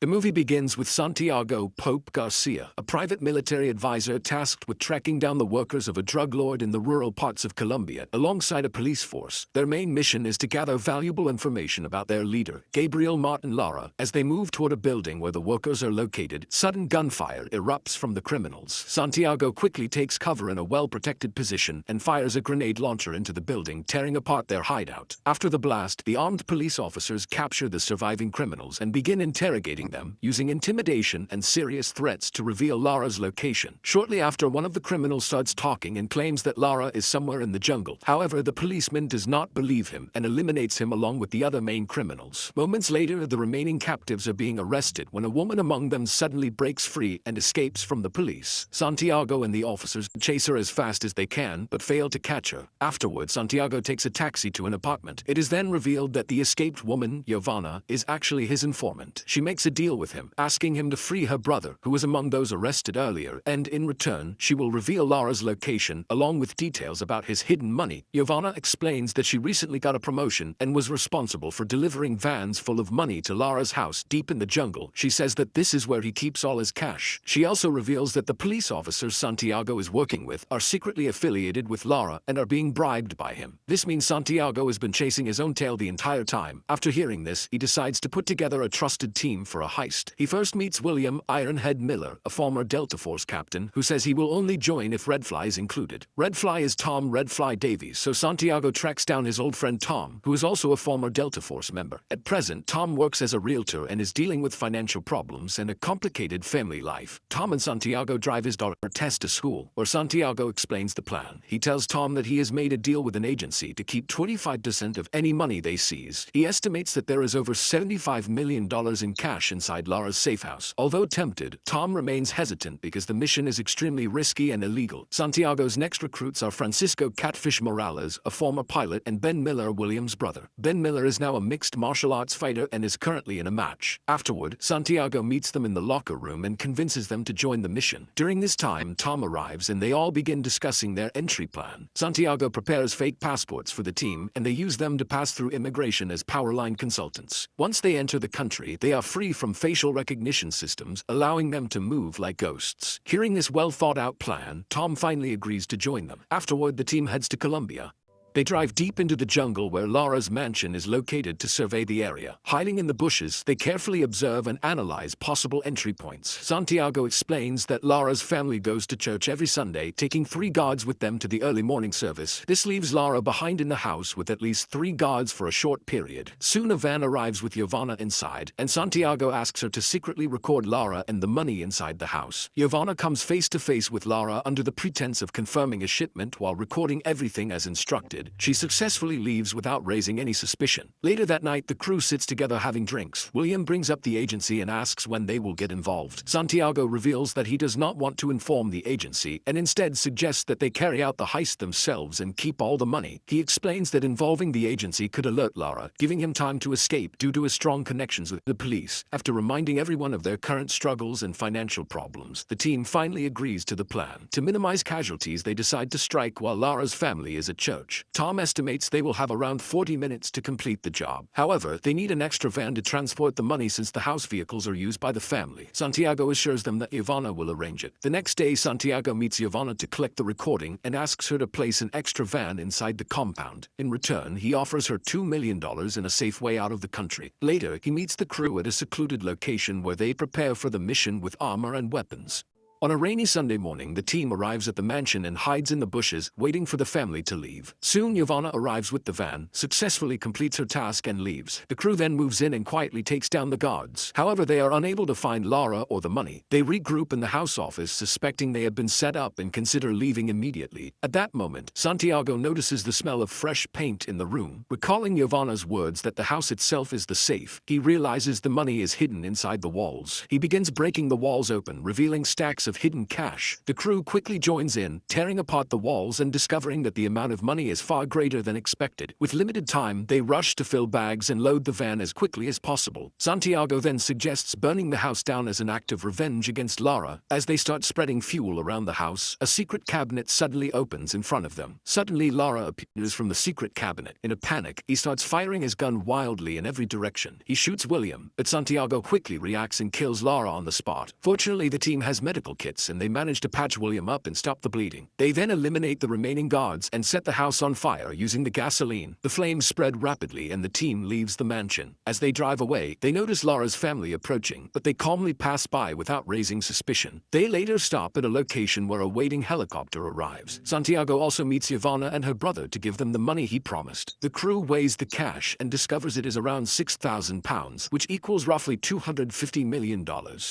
The movie begins with Santiago Pope Garcia, a private military advisor tasked with tracking down the workers of a drug lord in the rural parts of Colombia, alongside a police force. Their main mission is to gather valuable information about their leader, Gabriel Martin Lara. As they move toward a building where the workers are located, sudden gunfire erupts from the criminals. Santiago quickly takes cover in a well-protected position and fires a grenade launcher into the building, tearing apart their hideout. After the blast, the armed police officers capture the surviving criminals and begin interrogating them, using intimidation and serious threats to reveal Lara's location. Shortly after, one of the criminals starts talking and claims that Lara is somewhere in the jungle. However, the policeman does not believe him and eliminates him along with the other main criminals. Moments later, the remaining captives are being arrested when a woman among them suddenly breaks free and escapes from the police. Santiago and the officers chase her as fast as they can, but fail to catch her. Afterwards, Santiago takes a taxi to an apartment. It is then revealed that the escaped woman, Giovanna, is actually his informant. She makes a deal with him, asking him to free her brother, who was among those arrested earlier, and in return, she will reveal Lara's location, along with details about his hidden money. Giovanna explains that she recently got a promotion and was responsible for delivering vans full of money to Lara's house deep in the jungle. She says that this is where he keeps all his cash. She also reveals that the police officers Santiago is working with are secretly affiliated with Lara and are being bribed by him. This means Santiago has been chasing his own tail the entire time. After hearing this, he decides to put together a trusted team for a heist. He first meets William Ironhead Miller, a former Delta Force captain, who says he will only join if Redfly is included. Redfly is Tom Redfly Davies, so Santiago tracks down his old friend Tom, who is also a former Delta Force member. At present, Tom works as a realtor and is dealing with financial problems and a complicated family life. Tom and Santiago drive his daughter Tess to school, where Santiago explains the plan. He tells Tom that he has made a deal with an agency to keep 25% of any money they seize. He estimates that there is over $75 million in cash inside Lara's safe house. Although tempted, Tom remains hesitant because the mission is extremely risky and illegal. Santiago's next recruits are Francisco Catfish Morales, a former pilot, and Ben Miller, William's brother. Ben Miller is now a mixed martial arts fighter and is currently in a match. Afterward, Santiago meets them in the locker room and convinces them to join the mission. During this time, Tom arrives and they all begin discussing their entry plan. Santiago prepares fake passports for the team, and they use them to pass through immigration as Powerline consultants. Once they enter the country, they are free from facial recognition systems, allowing them to move like ghosts. Hearing this well-thought-out plan, Tom finally agrees to join them. Afterward, the team heads to Colombia. They drive deep into the jungle where Lara's mansion is located to survey the area. Hiding in the bushes, they carefully observe and analyze possible entry points. Santiago explains that Lara's family goes to church every Sunday, taking 3 guards with them to the early morning service. This leaves Lara behind in the house with at least 3 guards for a short period. Soon a van arrives with Giovanna inside, and Santiago asks her to secretly record Lara and the money inside the house. Giovanna comes face to face with Lara under the pretense of confirming a shipment while recording everything as instructed. She successfully leaves without raising any suspicion. Later that night, the crew sits together having drinks. William brings up the agency and asks when they will get involved. Santiago reveals that he does not want to inform the agency and instead suggests that they carry out the heist themselves and keep all the money. He explains that involving the agency could alert Lara, giving him time to escape due to his strong connections with the police. After reminding everyone of their current struggles and financial problems, the team finally agrees to the plan. To minimize casualties, they decide to strike while Lara's family is at church. Tom estimates they will have around 40 minutes to complete the job. However, they need an extra van to transport the money since the house vehicles are used by the family. Santiago assures them that Giovanna will arrange it. The next day, Santiago meets Giovanna to collect the recording and asks her to place an extra van inside the compound. In return, he offers her $2 million in a safe way out of the country. Later, he meets the crew at a secluded location where they prepare for the mission with armor and weapons. On a rainy Sunday morning, the team arrives at the mansion and hides in the bushes, waiting for the family to leave. Soon, Giovanna arrives with the van, successfully completes her task and leaves. The crew then moves in and quietly takes down the guards. However, they are unable to find Lara or the money. They regroup in the house office, suspecting they have been set up, and consider leaving immediately. At that moment, Santiago notices the smell of fresh paint in the room. Recalling Giovanna's words that the house itself is the safe, he realizes the money is hidden inside the walls. He begins breaking the walls open, revealing stacks of hidden cash. The crew quickly joins in, tearing apart the walls and discovering that the amount of money is far greater than expected. With limited time, they rush to fill bags and load the van as quickly as possible. Santiago then suggests burning the house down as an act of revenge against Lara. As they start spreading fuel around the house, a secret cabinet suddenly opens in front of them. Suddenly, Lara appears from the secret cabinet. In a panic, he starts firing his gun wildly in every direction. He shoots William, but Santiago quickly reacts and kills Lara on the spot. Fortunately, the team has medical kits and they manage to patch William up and stop the bleeding. They then eliminate the remaining guards and set the house on fire using the gasoline. The flames spread rapidly and the team leaves the mansion. As they drive away, they notice Lara's family approaching, but they calmly pass by without raising suspicion. They later stop at a location where a waiting helicopter arrives. Santiago also meets Ivana and her brother to give them the money he promised. The crew weighs the cash and discovers it is around 6,000 pounds, which equals roughly $250 million.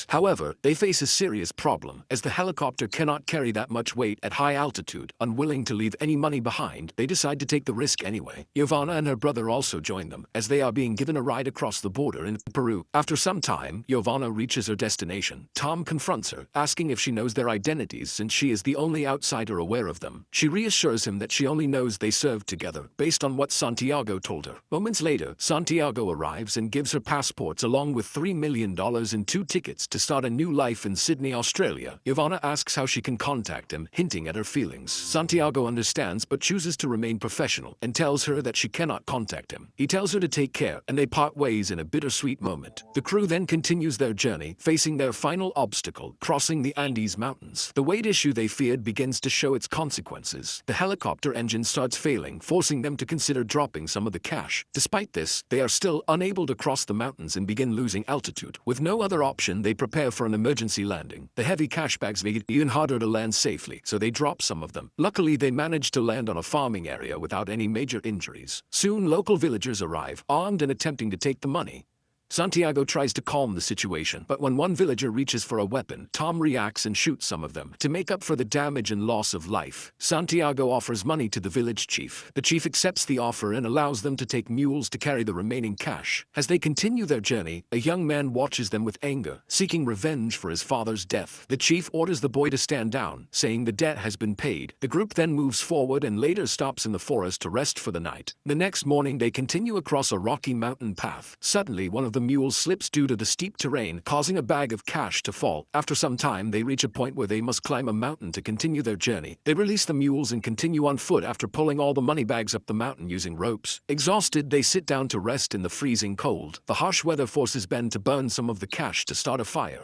However, they face a serious problem, as the helicopter cannot carry that much weight at high altitude. Unwilling to leave any money behind, they decide to take the risk anyway. Ivana and her brother also join them, as they are being given a ride across the border in Peru. After some time, Ivana reaches her destination. Tom confronts her, asking if she knows their identities since she is the only outsider aware of them. She reassures him that she only knows they served together, based on what Santiago told her. Moments later, Santiago arrives and gives her passports along with $3 million and 2 tickets to start a new life in Sydney, Australia. Ivana asks how she can contact him, hinting at her feelings. Santiago understands but chooses to remain professional and tells her that she cannot contact him. He tells her to take care and they part ways in a bittersweet moment. The crew then continues their journey, facing their final obstacle, crossing the Andes Mountains. The weight issue they feared begins to show its consequences. The helicopter engine starts failing, forcing them to consider dropping some of the cash. Despite this, they are still unable to cross the mountains and begin losing altitude. With no other option, they prepare for an emergency landing. The heavy cash bags make it even harder to land safely, so they drop some of them. Luckily, they manage to land on a farming area without any major injuries. Soon, local villagers arrive, armed and attempting to take the money. Santiago tries to calm the situation, but when one villager reaches for a weapon, Tom reacts and shoots some of them. To make up for the damage and loss of life, Santiago offers money to the village chief. The chief accepts the offer and allows them to take mules to carry the remaining cash. As they continue their journey, a young man watches them with anger, seeking revenge for his father's death. The chief orders the boy to stand down, saying the debt has been paid. The group then moves forward and later stops in the forest to rest for the night. The next morning, they continue across a rocky mountain path. Suddenly, one of the mules slips due to the steep terrain, causing a bag of cash to fall. After some time, they reach a point where they must climb a mountain to continue their journey. They release the mules and continue on foot after pulling all the money bags up the mountain using ropes. Exhausted, they sit down to rest in the freezing cold. The harsh weather forces Ben to burn some of the cash to start a fire.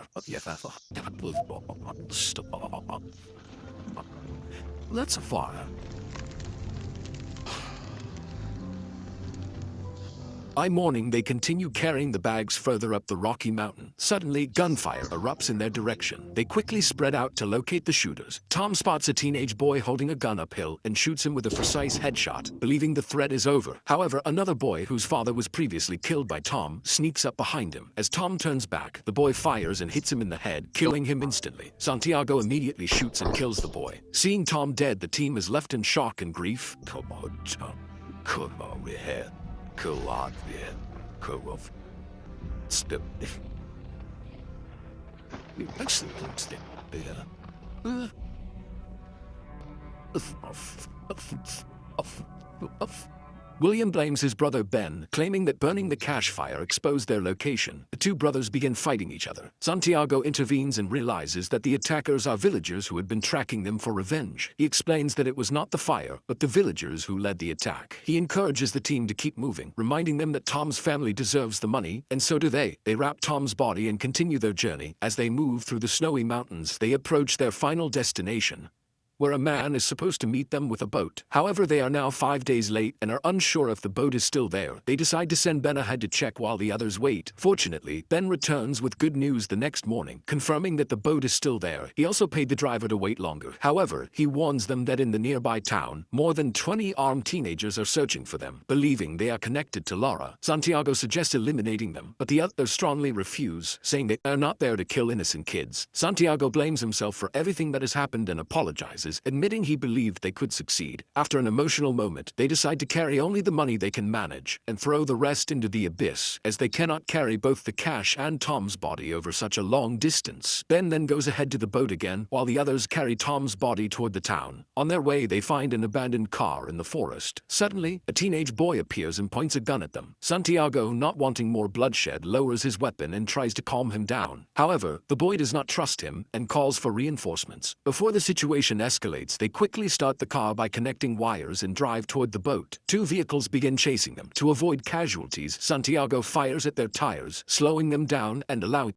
That's a fire. By morning, they continue carrying the bags further up the rocky mountain. Suddenly, gunfire erupts in their direction. They quickly spread out to locate the shooters. Tom spots a teenage boy holding a gun uphill and shoots him with a precise headshot, believing the threat is over. However, another boy whose father was previously killed by Tom sneaks up behind him. As Tom turns back, the boy fires and hits him in the head, killing him instantly. Santiago immediately shoots and kills the boy. Seeing Tom dead, the team is left in shock and grief. Come on, Tom. Come over here. Come on, man. Come off. Step. Excellent step there. William blames his brother Ben, claiming that burning the cash fire exposed their location. The two brothers begin fighting each other. Santiago intervenes and realizes that the attackers are villagers who had been tracking them for revenge. He explains that it was not the fire, but the villagers who led the attack. He encourages the team to keep moving, reminding them that Tom's family deserves the money, and so do they. They wrap Tom's body and continue their journey. As they move through the snowy mountains, they approach their final destination, where a man is supposed to meet them with a boat. However, they are now 5 days late and are unsure if the boat is still there. They decide to send Ben ahead to check while the others wait. Fortunately, Ben returns with good news the next morning, confirming that the boat is still there. He also paid the driver to wait longer. However, he warns them that in the nearby town, more than 20 armed teenagers are searching for them, believing they are connected to Lara. Santiago suggests eliminating them, but the others strongly refuse, saying they are not there to kill innocent kids. Santiago blames himself for everything that has happened and apologizes, apologizes, admitting he believed they could succeed. After an emotional moment, they decide to carry only the money they can manage and throw the rest into the abyss, as they cannot carry both the cash and Tom's body over such a long distance. Ben then goes ahead to the boat again, while the others carry Tom's body toward the town. On their way, they find an abandoned car in the forest. Suddenly, a teenage boy appears and points a gun at them. Santiago, not wanting more bloodshed, lowers his weapon and tries to calm him down. However, the boy does not trust him and calls for reinforcements. Before the situation escalates, they quickly start the car by connecting wires and drive toward the boat. Two vehicles begin chasing them. To avoid casualties, Santiago fires at their tires, slowing them down and allowing